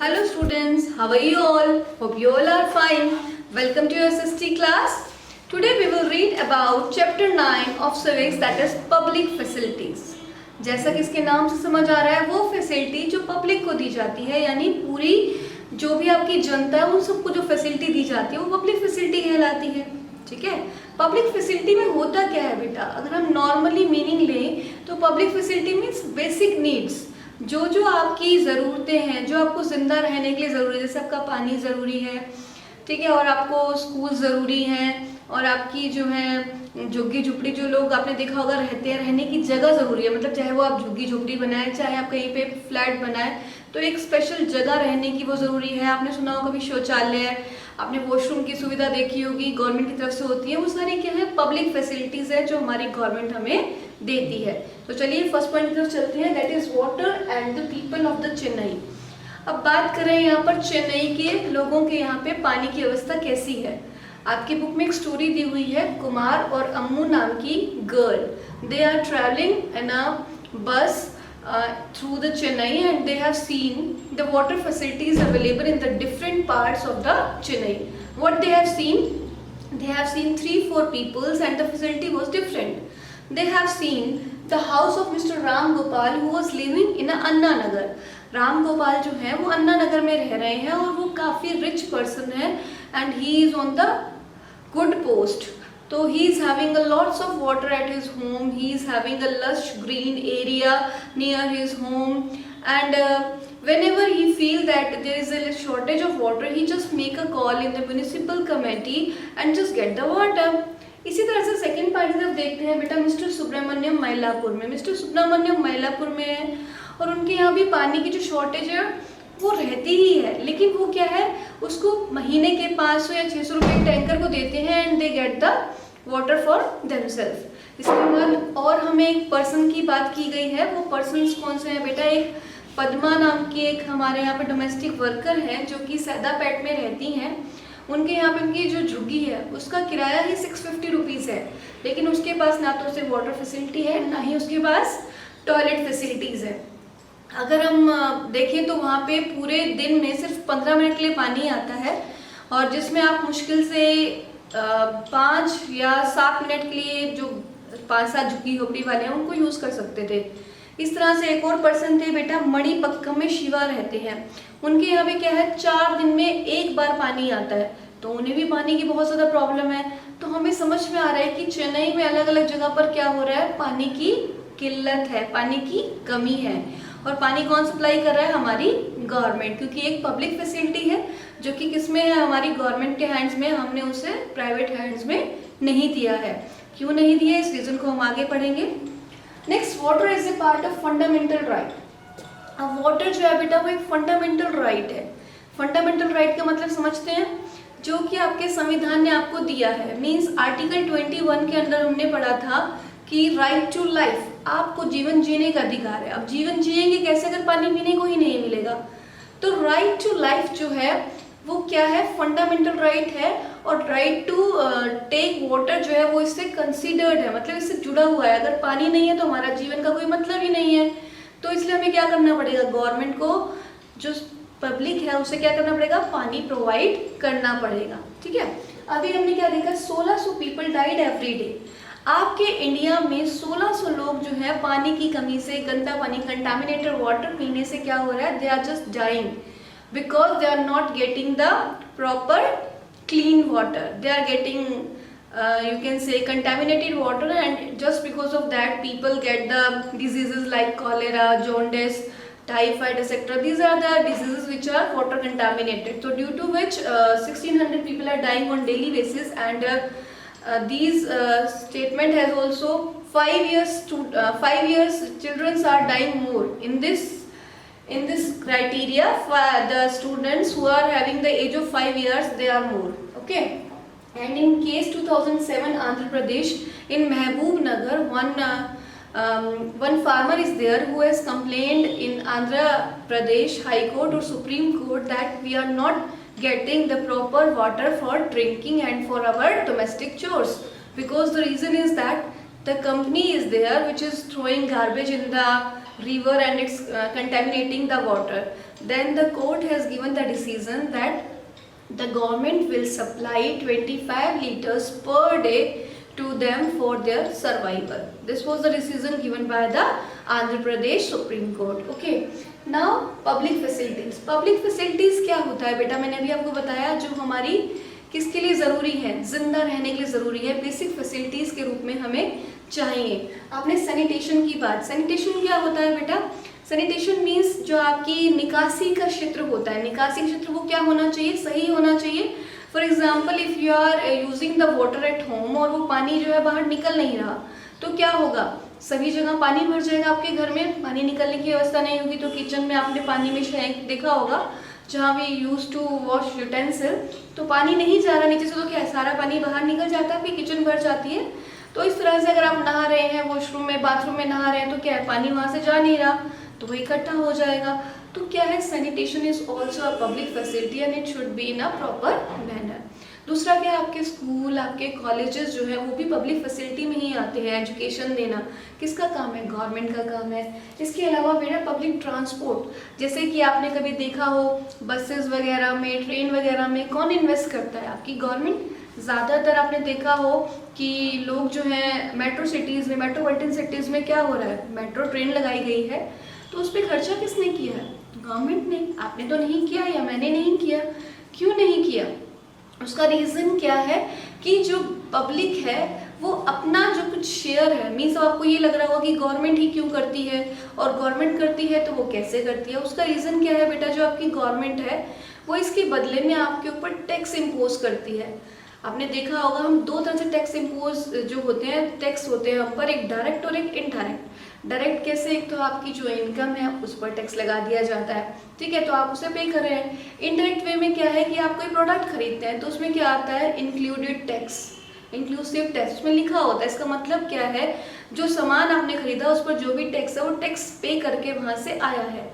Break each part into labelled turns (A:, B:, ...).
A: Hello students, how are you all? Hope you all are fine. Welcome to your SST class. Today we will read about chapter 9 of civics, that is public facilities. जैसा कि इसके नाम से समझ आ रहा है, वो facility जो पब्लिक को दी जाती है, यानी पूरी जो भी आपकी जनता है उन सबको जो फैसिलिटी दी जाती है वो पब्लिक फैसिलिटी कहलाती है। ठीक है, पब्लिक फैसिलिटी में होता क्या है बेटा, अगर हम नॉर्मली मीनिंग लें तो public facility means basic needs, जो जो आपकी ज़रूरतें हैं, जो आपको ज़िंदा रहने के लिए ज़रूरी है, जैसे आपका पानी ज़रूरी है, ठीक है, और आपको स्कूल ज़रूरी है, और आपकी जो है झुग्गी झुपड़ी जो लोग आपने देखा होगा रहते हैं, रहने की जगह ज़रूरी है, मतलब चाहे वो आप झुग्गी झुपड़ी बनाए, चाहे आप कहीं पे फ्लैट बनाए, तो एक स्पेशल जगह रहने की वो ज़रूरी है। आपने सुना होगा कभी शौचालय, आपने वॉशरूम की सुविधा देखी होगी, गवर्नमेंट की तरफ से होती है, वो सारी क्या है पब्लिक फैसिलिटीज़ है जो हमारी गवर्नमेंट हमें देती है। तो चलिए फर्स्ट पॉइंट की तरफ चलते हैं, that is water and the people of the Chennai. अब बात करें यहाँ पर चेन्नई के लोगों के यहाँ पे पानी की अवस्था कैसी है। आपकी बुक में एक स्टोरी दी हुई है, कुमार और अम्मू नाम की girl, they are travelling in a bus through the Chennai and they have seen the water facilities available in the different parts of the Chennai. What they have seen? They have seen 3-4 peoples and the facility was different. They have seen the house of Mr. Ram Gopal who was living in a Anna Nagar. Ram Gopal जो है वो अन्ना नगर में रह रहे हैं और वो काफ़ी रिच पर्सन है and he is on the good post. So he is having a lots of water at his home. He is having a lush green area near his home, and whenever he feel that there is a shortage of water, he just make a call in the municipal committee and just get the water. इसी तरह से second part की तरफ देखते हैं बेटा, mister Subramaniam Mylapore में. Mister Subramaniam Mylapore में है और उनके यहाँ भी पानी की जो शॉर्टेज है वो रहती ही है, लेकिन वो क्या है उसको महीने के 500 या 600 रुपये टैंकर को देते हैं and they get the water for themselves. इसके बाद और हमें एक पर्सन की बात की गई है, वो पर्सन कौन से हैं बेटा, एक पद्मा नाम की एक हमारे यहाँ पे डोमेस्टिक वर्कर है जो कि सैदापेट में रहती हैं. उनके यहाँ पे उनकी जो झुग्गी है उसका किराया ही 650 रुपीज़ है, लेकिन उसके पास ना तो उसे वाटर फैसिलिटी है ना ही उसके पास टॉयलेट फैसिलिटीज़ है. अगर हम देखें तो वहाँ पे पूरे दिन में सिर्फ 15 मिनट के लिए पानी आता है और जिसमें आप मुश्किल से 5 या 7 मिनट के लिए जो 5-7 झुग्गी झोपड़ी वाले हैं उनको यूज़ कर सकते थे. इस तरह से एक और पर्सन थे बेटा, मणिपक्कम में शिवा रहते हैं. उनके यहाँ पे क्या है 4 दिन में एक बार पानी आता है, तो उन्हें भी पानी की बहुत ज़्यादा प्रॉब्लम है. तो हमें समझ में आ रहा है कि चेन्नई में अलग अलग जगह पर क्या हो रहा है, पानी की किल्लत है, पानी की कमी है. और पानी कौन सप्लाई कर रहा है, हमारी गवर्नमेंट, क्योंकि एक पब्लिक फैसिलिटी है जो कि किसमें है, हमारी गवर्नमेंट के हैंड्स में, हमने उसे प्राइवेट हैंड्स में नहीं दिया है. क्यों नहीं दिया, इस रीज़न को हम आगे पढ़ेंगे. Next, water is a part of fundamental right. अब वाटर जो है बेटा वो एक फंडामेंटल राइट है. फंडामेंटल राइट का मतलब समझते हैं, जो कि आपके संविधान ने आपको दिया है. मीन्स आर्टिकल 21 के अंदर हमने पढ़ा था कि राइट टू लाइफ, आपको जीवन जीने का अधिकार है. अब जीवन जिएंगे कैसे अगर पानी पीने को ही नहीं मिलेगा. तो राइट टू लाइफ जो है वो क्या है, फंडामेंटल राइट है. और राइट टू टेक वाटर जो है वो इससे कंसीडर्ड है, मतलब इससे जुड़ा हुआ है. अगर पानी नहीं है तो हमारा जीवन का कोई मतलब ही नहीं है. तो इसलिए हमें क्या करना पड़ेगा, गवर्नमेंट को जो पब्लिक है उसे क्या करना पड़ेगा, पानी प्रोवाइड करना पड़ेगा. ठीक है, अभी हमने क्या देखा, 1600 पीपल डाइड एवरी डे. आपके इंडिया में 1600 लोग जो है पानी की कमी से, गंदा पानी, कंटामिनेटेड वाटर पीने से क्या हो रहा है, they are just dying because they are not getting the proper clean water. They are getting you can say contaminated water, and just because of that people get the diseases like cholera, jaundice, typhoid, etc. These are the diseases which are water contaminated. So due to which 1600 people are dying on daily basis, and these statement has also 5 years children are dying more in this criteria. For the students who are having the age of 5 years, they are more. Okay. And in case 2007 Andhra Pradesh, in Mehboob Nagar, one farmer is there who has complained in Andhra Pradesh High Court or Supreme Court that we are not getting the proper water for drinking and for our domestic chores, because the reason is that the company is there which is throwing garbage in the river and it's contaminating the water, then the court has given the decision that the government will supply 25 liters per day to them for their survival. This was the decision given by the Andhra Pradesh Supreme Court. Okay, now public facilities. Public facilities क्या होता है बेटा, मैंने अभी आपको बताया, जो हमारी किसके लिए ज़रूरी है, जिंदा रहने के लिए ज़रूरी है, बेसिक फैसिलिटीज़ के रूप में हमें चाहिए। आपने सैनिटेशन की बात, सैनिटेशन क्या होता है बेटा, सैनिटेशन मीन्स जो आपकी निकासी का क्षेत्र होता है, निकासी का क्षेत्र वो क्या होना चाहिए, सही होना चाहिए। For example if you are using the water at home और वो पानी जो है बाहर निकल नहीं रहा, तो क्या होगा, सभी जगह पानी भर जाएगा, आपके घर में पानी निकलने की व्यवस्था नहीं होगी। तो किचन में आपने पानी में शायद देखा होगा जहाँ we use to wash utensil, तो पानी नहीं जा रहा नीचे से, तो क्या है, सारा पानी बाहर निकल जाता है, फिर किचन भर जाती है। तो इस तरह से अगर आप नहा रहे हैं वॉशरूम में, बाथरूम में नहा रहे हैं, तो क्या है, पानी वहाँ से जा नहीं रहा, तो वो इकट्ठा हो जाएगा। तो क्या है, sanitation is also a public facility and it should be in a proper manner. दूसरा क्या है, आपके स्कूल, आपके कॉलेजेस जो है वो भी पब्लिक फैसिलिटी में ही आते हैं। एजुकेशन देना किसका काम है, गवर्नमेंट का काम है। इसके अलावा बेटा पब्लिक ट्रांसपोर्ट, जैसे कि आपने कभी देखा हो बसेस वगैरह में, ट्रेन वगैरह में कौन इन्वेस्ट करता है, आपकी गवर्नमेंट। ज़्यादातर आपने देखा हो कि लोग जो हैं मेट्रो सिटीज़ में, मेट्रोपॉलिटन सिटीज़ में क्या हो रहा है, मेट्रो ट्रेन लगाई गई है, तो उस पर खर्चा किसने किया है, गवर्नमेंट ने। आपने तो नहीं किया या मैंने नहीं किया, क्यों नहीं किया, उसका रीज़न क्या है कि जो पब्लिक है वो अपना जो कुछ शेयर है, मीन्स आपको ये लग रहा होगा कि गवर्नमेंट ही क्यों करती है, और गवर्नमेंट करती है तो वो कैसे करती है। उसका रीज़न क्या है बेटा, जो आपकी गवर्नमेंट है वो इसके बदले में आपके ऊपर टैक्स इम्पोज करती है। आपने देखा होगा हम दो तरह से टैक्स इम्पोज जो होते हैं, टैक्स होते हैं हम पर, एक डायरेक्ट और एक इनडायरेक्ट। डायरेक्ट कैसे, एक तो आपकी जो इनकम है उस पर टैक्स लगा दिया जाता है, ठीक है, तो आप उसे पे कर रहे हैं। इनडायरेक्ट वे में क्या है कि आप कोई प्रोडक्ट खरीदते हैं तो उसमें क्या आता है, इंक्लूडेड टैक्स, इंक्लूसिव टैक्स, उसमें लिखा होता है। इसका मतलब क्या है, जो सामान आपने खरीदा उस पर जो भी टैक्स है वो टैक्स पे करके वहाँ से आया है,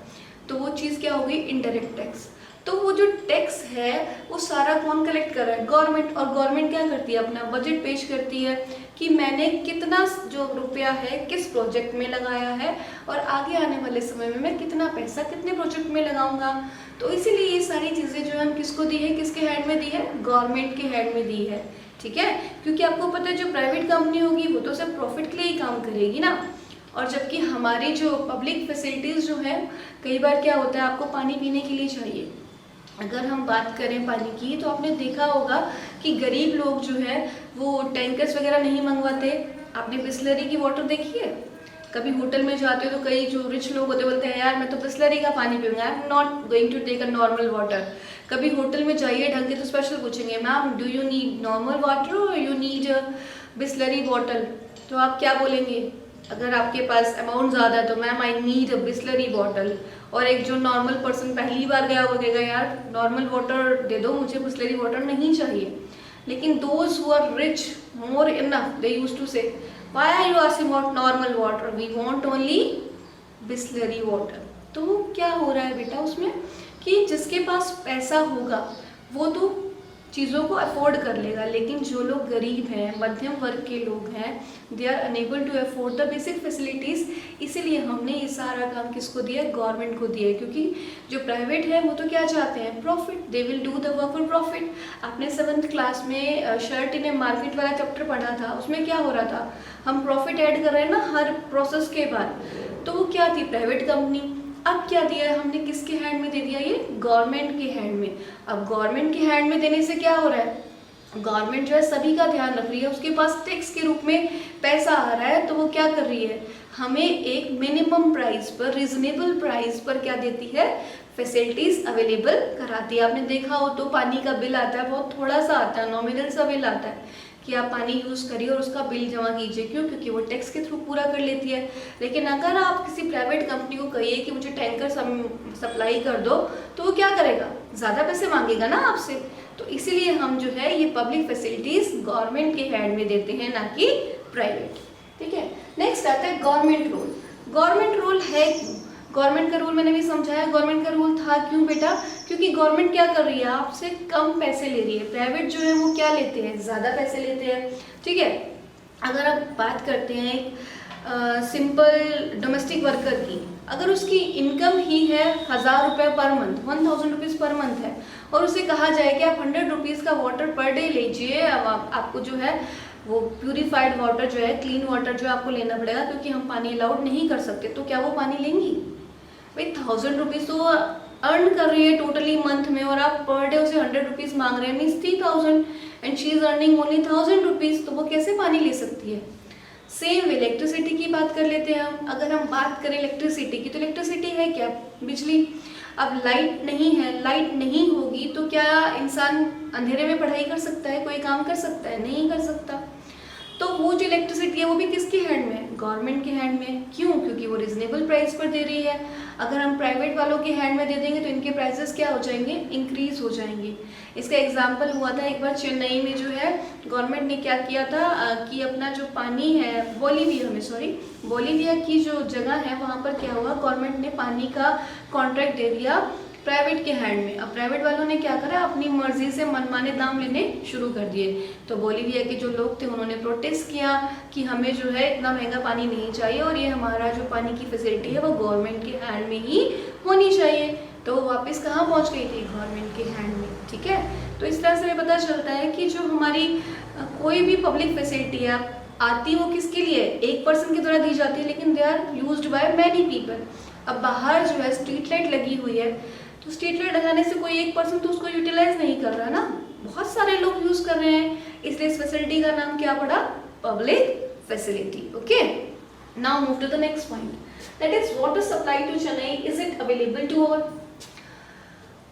A: तो वो चीज़ क्या होगी, इनडायरेक्ट टैक्स। तो वो जो टैक्स है वो सारा कौन कलेक्ट कर रहा है, गवर्नमेंट। और गवर्नमेंट क्या करती है, अपना बजट पेश करती है कि मैंने कितना जो रुपया है किस प्रोजेक्ट में लगाया है, और आगे आने वाले समय में मैं कितना पैसा कितने प्रोजेक्ट में लगाऊंगा। तो इसीलिए ये सारी चीज़ें जो हम किसको दी है, किसके हैंड में दी है, गवर्नमेंट के हैंड में दी है, ठीक है। क्योंकि आपको पता है जो प्राइवेट कंपनी होगी वो तो सिर्फ प्रॉफिट के लिए ही काम करेगी ना, और जबकि हमारी जो पब्लिक फैसिलिटीज़ जो है, कई बार क्या होता है, आपको पानी पीने के लिए चाहिए। अगर हम बात करें पानी की, तो आपने देखा होगा कि गरीब लोग जो है वो टैंकर्स वगैरह नहीं मंगवाते। आपने बिस्लरी की वाटर देखी है, कभी होटल में जाते हो तो कई जो रिच लोग होते बोलते हैं यार मैं तो बिस्लरी का पानी पीऊंगा, I am not going to take a normal water. कभी होटल में जाइए ढंग के तो स्पेशल पूछेंगे, ma'am do you need normal water और यू नीड बिस्लरी बॉटल, तो आप क्या बोलेंगे, अगर आपके पास अमाउंट ज़्यादा है तो ma'am I need a Bisleri bottle. और एक जो नॉर्मल पर्सन पहली बार गया वो कहेगा यार नॉर्मल वाटर दे दो, मुझे बिस्लरी वाटर नहीं चाहिए। लेकिन those who are rich more enough they used to say why are you asking about normal water, we want only Bisleri water. तो क्या हो रहा है बेटा उसमें कि जिसके पास पैसा होगा वो तो चीज़ों को अफोर्ड कर लेगा, लेकिन जो लोग गरीब हैं, मध्यम वर्ग के लोग हैं, they are unable to afford the basic facilities. इसीलिए हमने ये सारा काम किसको दिया है, गवर्नमेंट को दिया है। क्योंकि जो प्राइवेट है वो तो क्या चाहते हैं, profit, they will do the work for profit. आपने 7th क्लास में शर्ट इन ए मार्केट वाला चैप्टर पढ़ा था, उसमें क्या हो रहा था, हम प्रॉफिट ऐड कर रहे हैं ना हर प्रोसेस के बाद, तो वो क्या थी, प्राइवेट कंपनी। अब क्या दिया है हमने, किसके हैंड में दे दिया, ये गवर्नमेंट के हैंड में। अब गवर्नमेंट के हैंड में देने से क्या हो रहा है, गवर्नमेंट जो है सभी का ध्यान रख रही है, उसके पास टैक्स के रूप में पैसा आ रहा है, तो वो क्या कर रही है, हमें एक मिनिमम प्राइस पर, रिजनेबल प्राइस पर क्या देती है, फैसिलिटीज़ अवेलेबल कराती है। आपने देखा हो तो पानी का बिल आता है, बहुत थोड़ा सा आता है, नॉमिनल सा बिल आता है कि आप पानी यूज़ करिए और उसका बिल जमा कीजिए। क्यों, क्योंकि वो टैक्स के थ्रू पूरा कर लेती है। लेकिन अगर आप किसी प्राइवेट कंपनी को कहिए कि मुझे टैंकर सप्लाई कर दो, तो वो क्या करेगा, ज़्यादा पैसे मांगेगा ना आपसे। तो इसीलिए हम जो है ये पब्लिक फैसिलिटीज़ गवर्नमेंट के हैंड में देते हैं, ना कि प्राइवेट, ठीक है। नेक्स्ट आता है गवर्नमेंट रोल। गवर्नमेंट रोल है क्यों, गवर्नमेंट का रूल मैंने भी समझाया, गवर्नमेंट का रूल था क्यों बेटा, क्योंकि गवर्नमेंट क्या कर रही है, आपसे कम पैसे ले रही है। प्राइवेट जो है वो क्या लेते हैं, ज़्यादा पैसे लेते हैं, ठीक है। अगर आप बात करते हैं सिंपल डोमेस्टिक वर्कर की, अगर उसकी इनकम ही है 1000 रुपये per month, 1000 rupees per month है, और उसे कहा जाए कि आप 100 रुपीज़ का वाटर पर डे लीजिए, अब आपको जो है वो प्यूरिफाइड वाटर जो है, क्लीन वाटर जो आपको लेना पड़ेगा क्योंकि हम पानी अलाउड नहीं कर सकते, तो क्या वो पानी लेंगी? भाई 1000 रुपीज़ तो अर्न कर रही है टोटली मंथ में, और आप पर डे उसे 100 रुपीज़ मांग रहे हैं, means 3000, and she is earning only 1000 rupees, तो वो कैसे पानी ले सकती है? सेम इलेक्ट्रिसिटी की बात कर लेते हैं हम। अगर हम बात करें इलेक्ट्रिसिटी की, तो इलेक्ट्रिसिटी है क्या? बिजली। अब लाइट नहीं है, लाइट नहीं होगी तो क्या इंसान अंधेरे में पढ़ाई कर सकता है, कोई काम कर सकता है? नहीं कर सकता। तो वो जो इलेक्ट्रिसिटी है वो भी किसके हैंड में है? गवर्नमेंट के हैंड में। क्यों? क्योंकि वो रिजनेबल प्राइस पर दे रही है। अगर हम प्राइवेट वालों के हैंड में दे देंगे तो इनके प्राइसेस क्या हो जाएंगे? इंक्रीज हो जाएंगे। इसका एग्जांपल हुआ था एक बार चेन्नई में, जो है गवर्नमेंट ने क्या किया था कि अपना जो पानी है बोलीविया की जो जगह है वहाँ पर क्या हुआ, गवर्नमेंट ने पानी का कॉन्ट्रैक्ट दे दिया प्राइवेट के हैंड में। अब प्राइवेट वालों ने क्या करा, अपनी मर्जी से मनमाने दाम लेने शुरू कर दिए। तो बोलीविया के जो लोग थे उन्होंने प्रोटेस्ट किया कि हमें जो है इतना महंगा पानी नहीं चाहिए, और ये हमारा जो पानी की फैसिलिटी है वो गवर्नमेंट के हैंड में ही होनी चाहिए। तो वो वापस कहाँ पहुँच गई थी? गवर्नमेंट के हैंड में। ठीक है, तो इस तरह से हमें पता चलता है कि जो हमारी कोई भी पब्लिक फैसिलिटी है आती वो किसके लिए? एक पर्सन की तरह दी जाती है, लेकिन they are used by many people. अब बाहर जो है स्ट्रीट लाइट लगी हुई है, तो स्ट्रीट लाइट लगाने से कोई एक पर्सन तो उसको यूटिलाइज नहीं कर रहा ना, बहुत सारे लोग यूज कर रहे हैं, इसलिए इस फैसिलिटी का नाम क्या पड़ा? Public facility. Okay, now move to the next point, that is water supply to Chennai, is it available to all?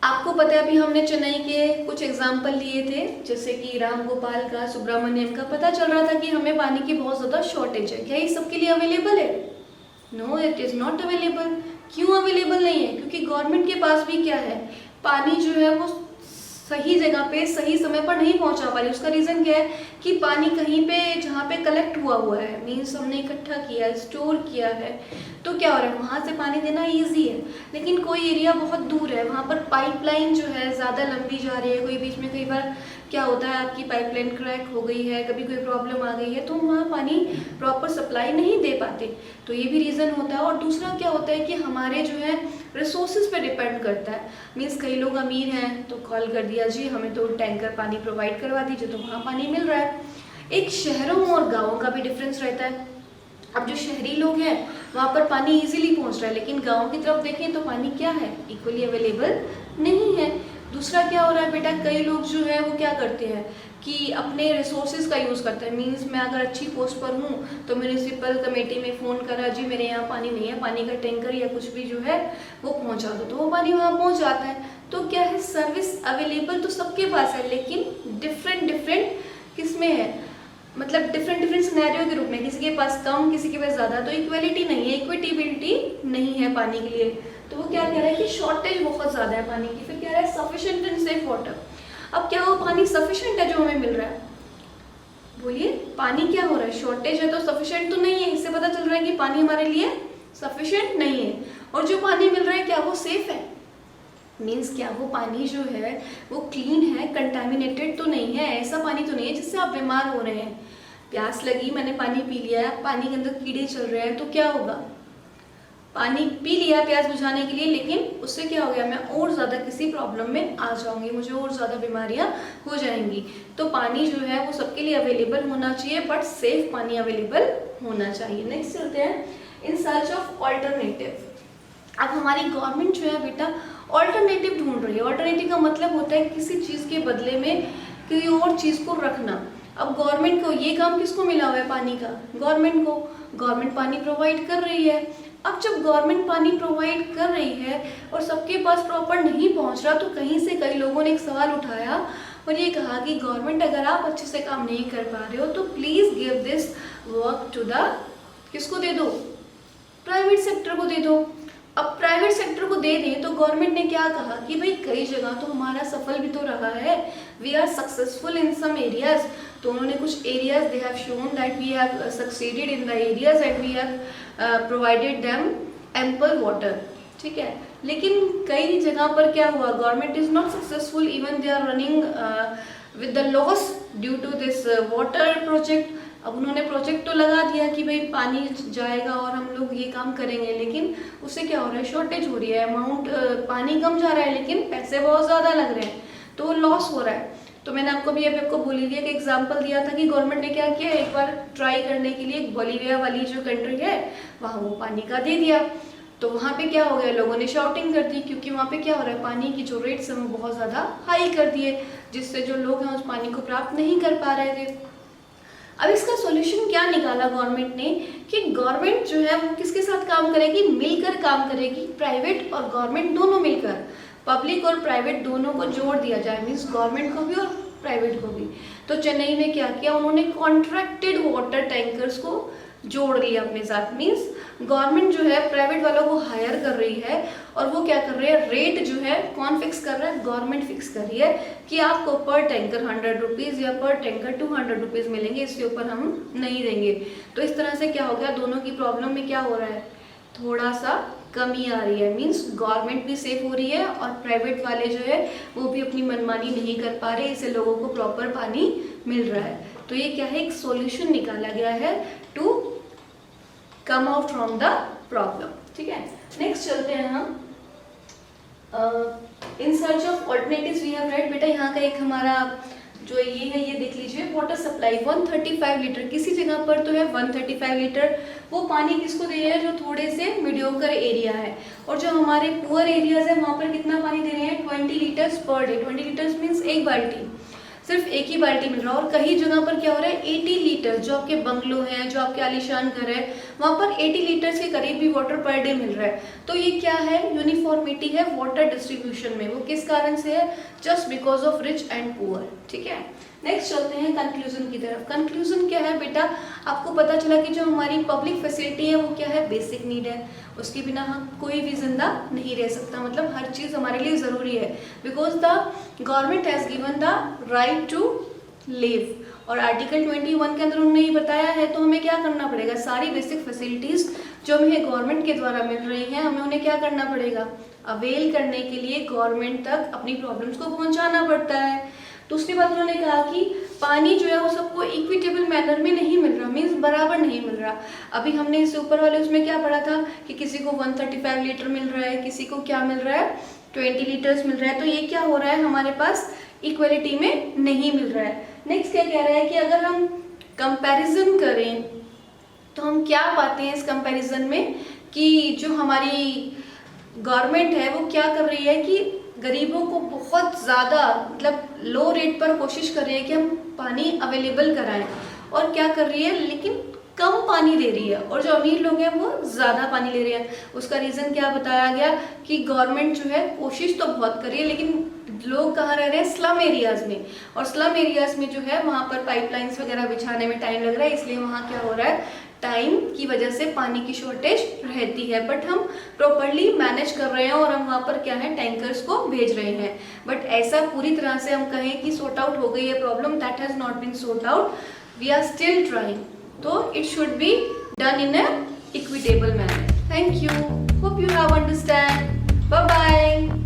A: आपको पता है अभी हमने चेन्नई के कुछ एग्जाम्पल लिए थे, जैसे कि राम गोपाल का, सुब्रमण्यम का। पता चल रहा था कि हमें पानी की बहुत ज़्यादा शॉर्टेज है। क्या ये सबके लिए अवेलेबल है? No, it is not available. क्यों अवेलेबल नहीं है? क्योंकि गवर्नमेंट के पास भी क्या है, पानी जो है वो सही जगह पे सही समय पर नहीं पहुंचा पा रही। उसका रीज़न क्या है कि पानी कहीं पे जहाँ पे कलेक्ट हुआ है, मीन्स हमने इकट्ठा किया, स्टोर किया है, तो क्या हो रहा है, वहाँ से पानी देना इजी है। लेकिन कोई एरिया बहुत दूर है, वहाँ पर पाइपलाइन जो है ज़्यादा लंबी जा रही है, कोई बीच में कई बार क्या होता है आपकी पाइपलाइन क्रैक हो गई है, कभी कोई प्रॉब्लम आ गई है, तो वहाँ पानी प्रॉपर सप्लाई नहीं दे पाते, तो ये भी रीज़न होता है। और दूसरा क्या होता है कि हमारे जो है रिसोर्सेज पे डिपेंड करता है, मीन्स कई लोग अमीर हैं तो कॉल कर दिया जी हमें तो टैंकर पानी प्रोवाइड करवा दीजिए, तो वहाँ पानी मिल रहा है। एक शहरों और गाँवों का भी डिफरेंस रहता है। अब जो शहरी लोग हैं वहाँ पर पानी इजीली पहुँच रहा है, लेकिन गाँव की तरफ देखें तो पानी क्या है, इक्वली अवेलेबल नहीं है। दूसरा क्या हो रहा है बेटा, कई लोग जो है वो क्या करते हैं कि अपने रिसोर्सेज का यूज़ करते हैं। मीन्स मैं अगर अच्छी पोस्ट पर हूँ तो म्यूनिसिपल कमेटी में फ़ोन करा, जी मेरे यहाँ पानी नहीं है, पानी का टैंकर या कुछ भी जो है वो पहुँचा दो, तो वो पानी वहाँ पहुँच जाता है। तो क्या है, सर्विस अवेलेबल तो सबके पास है, लेकिन डिफरेंट किस में है, मतलब डिफरेंट सिनेरियो के रूप में, किसी के पास कम, किसी के पास ज़्यादा। तो इक्वलिटी नहीं है, इक्विटेबिलिटी नहीं है पानी के लिए। तो वो क्या कह रहा है कि शॉर्टेज बहुत ज़्यादा है पानी की। फिर कह रहा है सफिशिएंट एंड सेफ वाटर। अब क्या वो पानी सफिशिएंट है जो हमें मिल रहा है? बोलिए, पानी क्या हो रहा है, शॉर्टेज है तो सफिशिएंट तो नहीं है। इससे पता चल रहा है कि पानी हमारे लिए सफिशिएंट नहीं है। और जो पानी मिल रहा है क्या वो सेफ है? मीन्स क्या वो पानी जो है वो क्लीन है, कंटामिनेटेड तो नहीं है, ऐसा पानी तो नहीं है जिससे आप बीमार हो रहे हैं। प्यास लगी, मैंने पानी पी लिया, पानी के अंदर कीड़े चल रहे हैं, तो क्या होगा, पानी पी लिया प्यास बुझाने के लिए, लेकिन उससे क्या हो गया, मैं और ज़्यादा किसी प्रॉब्लम में आ जाऊंगी, मुझे और ज़्यादा बीमारियां हो जाएंगी। तो पानी जो है वो सबके लिए अवेलेबल होना चाहिए, बट सेफ पानी अवेलेबल होना चाहिए। नेक्स्ट चलते हैं, इन सर्च ऑफ ऑल्टरनेटिव। अब हमारी गवर्नमेंट जो है बेटा ऑल्टरनेटिव ढूंढ रही है। ऑल्टरनेटिव का मतलब होता है किसी चीज़ के बदले में किसी और चीज़ को रखना। अब गवर्नमेंट को ये काम किसको मिला हुआ है, पानी का, गवर्नमेंट को। गवर्नमेंट पानी प्रोवाइड कर रही है। अब जब गवर्नमेंट पानी प्रोवाइड कर रही है और सबके पास प्रॉपर नहीं पहुंच रहा, तो कहीं से कई लोगों ने एक सवाल उठाया और ये कहा कि गवर्नमेंट अगर आप अच्छे से काम नहीं कर पा रहे हो तो please give this work to the, किसको दे दो, प्राइवेट सेक्टर को दे दो। अब प्राइवेट सेक्टर को दे दें तो गवर्नमेंट ने क्या कहा कि भाई कई जगह तो हमारा सफल भी तो रहा है, we are successful in some areas. तो उन्होंने कुछ areas they have shown that we have succeeded in the areas and we have provided them ample water, ठीक है। लेकिन कई जगह पर क्या हुआ, government is not successful, even they are running with the loss due to this water project. अब उन्होंने प्रोजेक्ट तो लगा दिया कि भाई पानी जाएगा और हम लोग ये काम करेंगे, लेकिन उससे क्या हो रहा है, शॉर्टेज हो रही है, अमाउंट पानी कम जा रहा है लेकिन पैसे बहुत ज़्यादा लग रहे हैं, तो लॉस हो रहा है। तो मैंने आपको भी अभी आपको बोलीविया का एग्जांपल दिया था कि गवर्नमेंट ने क्या किया, एक बार ट्राई करने के लिए बोलीविया वाली जो कंट्री है वहाँ वो पानी का दे दिया। तो वहाँ पे क्या हो गया, लोगों ने शाउटिंग कर दी, क्योंकि वहाँ पे क्या हो रहा है, पानी की जो रेट्स हैं वो बहुत ज़्यादा हाई कर दिए, जिससे जो लोग हैं उस पानी को प्राप्त नहीं कर पा रहे थे। अब इसका सॉल्यूशन क्या निकाला गवर्नमेंट ने कि गवर्नमेंट जो है वो किसके साथ काम करेगी, मिलकर काम करेगी, प्राइवेट और गवर्नमेंट दोनों मिलकर, पब्लिक और प्राइवेट दोनों को जोड़ दिया जाए, मीन्स गवर्नमेंट को भी और प्राइवेट को भी। तो चेन्नई में क्या किया उन्होंने, कॉन्ट्रैक्टेड वाटर टैंकर्स को जोड़ लिया अपने साथ, मीन्स गवर्नमेंट जो है प्राइवेट वालों को हायर कर रही है और वो क्या कर रही है, रेट जो है कौन फिक्स कर रहा है, गवर्नमेंट फिक्स कर रही है कि आपको पर टैंकर 100 रुपीज़ या पर टैंकर 200 रुपीज़ मिलेंगे, इसके ऊपर हम नहीं देंगे। तो इस तरह से क्या हो गया, दोनों की प्रॉब्लम में क्या हो रहा है, थोड़ा सा कमी आ रही है, मीन्स गवर्नमेंट भी सेफ हो रही है और प्राइवेट वाले जो है वो भी अपनी मनमानी नहीं कर पा रहे, इससे लोगों को प्रॉपर पानी मिल रहा है। तो ये क्या है, एक सॉल्यूशन निकाला गया है to come out from the problem. ठीक है, नेक्स्ट चलते हैं हम in search of alternatives we have read. बेटा यहाँ का एक हमारा जो ये है ये देख लीजिए, वाटर सप्लाई 135 लीटर, किसी जगह पर तो है 135 लीटर, वो पानी किसको दे रहे हैं, जो थोड़े से मीडियोकर एरिया है, और जो हमारे पुअर एरियाज है वहाँ पर कितना पानी दे रहे हैं, 20 litres per day. 20 litres means एक बाल्टी, सिर्फ एक ही बाल्टी मिल रहा है। और कई जगह पर क्या हो रहा है, 80 लीटर, जो आपके बंगलो हैं, जो आपके आलीशान घर है, वहाँ पर 80 लीटर्स के करीब भी वाटर पर डे मिल रहा है। तो ये क्या है, यूनिफॉर्मिटी है वाटर डिस्ट्रीब्यूशन में। वो किस कारण से है, just because of rich and poor. ठीक है, नेक्स्ट चलते हैं कंक्लूजन की तरफ। कंक्लूजन क्या है बेटा, आपको पता चला कि जो हमारी पब्लिक फैसिलिटी है वो क्या है, बेसिक नीड है, उसके बिना हम कोई भी जिंदा नहीं रह सकता, मतलब हर चीज़ हमारे लिए ज़रूरी है, because the government has given the right to live, और आर्टिकल 21 के अंदर उन्होंने ये बताया है। तो हमें क्या करना पड़ेगा, सारी बेसिक फैसिलिटीज़ जो हमें गवर्नमेंट के द्वारा मिल रही हैं, हमें उन्हें क्या करना पड़ेगा, अवेल करने के लिए गवर्नमेंट तक अपनी प्रॉब्लम्स को पहुंचाना पड़ता है। दूसरी बात उन्होंने कहा कि पानी जो है वो सबको इक्विटेबल मैनर में नहीं मिल रहा, मीन्स बराबर नहीं मिल रहा। अभी हमने इससे ऊपर वाले उसमें क्या पढ़ा था कि किसी को 135 लीटर मिल रहा है, किसी को क्या मिल रहा है, 20 लीटर्स मिल रहा है। तो ये क्या हो रहा है, हमारे पास इक्वलिटी में नहीं मिल रहा है। नेक्स्ट क्या कह रहा है कि अगर हम कंपैरिजन करें तो हम क्या पाते हैं इस कंपैरिजन में, कि जो हमारी गवर्नमेंट है वो क्या कर रही है कि गरीबों को बहुत ज़्यादा मतलब लो रेट पर कोशिश कर रही है कि हम पानी अवेलेबल कराएं, और क्या कर रही है, लेकिन कम पानी दे रही है, और जो अमीर लोग हैं वो ज़्यादा पानी ले रहे हैं। उसका रीज़न क्या बताया गया कि गवर्नमेंट जो है कोशिश तो बहुत कर रही है, लेकिन लोग कहाँ रह रहे हैं, स्लम एरियाज़ में, और स्लम एरियाज़ में जो है वहाँ पर पाइपलाइंस वगैरह बिछाने में टाइम लग रहा है, इसलिए वहाँ क्या हो रहा है, टाइम की वजह से पानी की शॉर्टेज रहती है। बट हम प्रॉपरली मैनेज कर रहे हैं और हम वहाँ पर क्या है, टैंकर्स को भेज रहे हैं। बट ऐसा पूरी तरह से हम कहें कि सॉर्ट आउट हो गई है problem, that has not been sort out, we are still trying. तो it should be done in a equitable manner. Thank you, hope you have understand, bye bye.